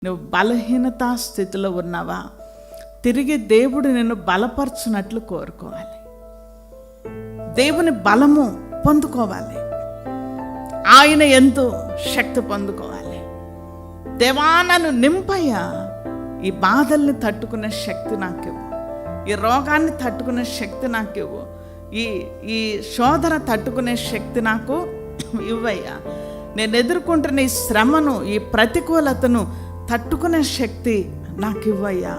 నువ్వు బలహీనతా స్థితిలో ఉన్నావా? తిరిగి దేవుడు నిన్ను బలపరచునట్లు కోరుకోవాలి. దేవుని బలము పొందుకోవాలి. ఆయన ఎంతో శక్తి పొందుకోవాలి. దేవా నన్ను నింపయ్యా, ఈ బాధల్ని తట్టుకునే శక్తి నాకివ్వు, ఈ రోగాన్ని తట్టుకునే శక్తి నాకివ్వు, ఈ శోధన తట్టుకునే శక్తి నాకు ఇవ్వయ్యా. నేను ఎదుర్కొంటున్న ఈ శ్రమను, ఈ ప్రతికూలతను తట్టుకునే శక్తి నాకు ఇవ్వయ్యా.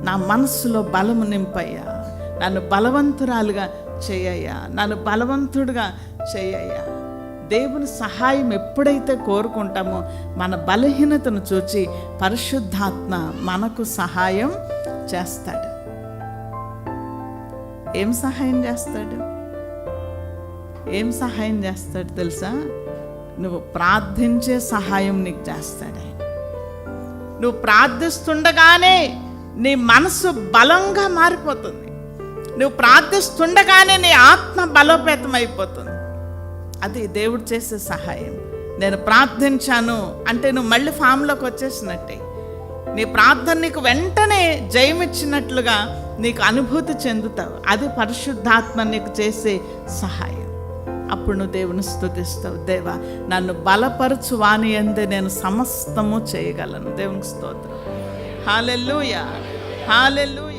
నా మనస్సులో బలము నింపయ్యా. నన్ను బలవంతురాలుగా చేయయ్యా, నన్ను బలవంతుడుగా చేయయ్యా. దేవుని సహాయం ఎప్పుడైతే కోరుకుంటామో మన బలహీనతను చూచి పరిశుద్ధాత్మ మనకు సహాయం చేస్తాడు. ఏం సహాయం చేస్తాడు? ఏం సహాయం చేస్తాడు తెలుసా? నువ్వు ప్రార్థించే సహాయం నీకు చేస్తాడు. నువ్వు ప్రార్థిస్తుండగానే నీ మనసు బలంగా మారిపోతుంది. నువ్వు ప్రార్థిస్తుండగానే నీ ఆత్మ బలోపేతం అయిపోతుంది. అది దేవుడు చేసే సహాయం. నేను ప్రార్థించాను అంటే నువ్వు మళ్ళీ ఫామ్లోకి వచ్చేసినట్టే. నీ ప్రార్థన నీకు వెంటనే జయమిచ్చినట్లుగా నీకు అనుభూతి చెందుతావు. అది పరిశుద్ధాత్మ నీకు చేసే సహాయం. అప్పుడు నువ్వు దేవుని స్తుతిస్తావు. దేవా నన్ను బలపరచు, వాని యందే నేను సమస్తము చేయగలను. దేవునికి స్తోత్రం. హల్లెలూయా, హల్లెలూయా.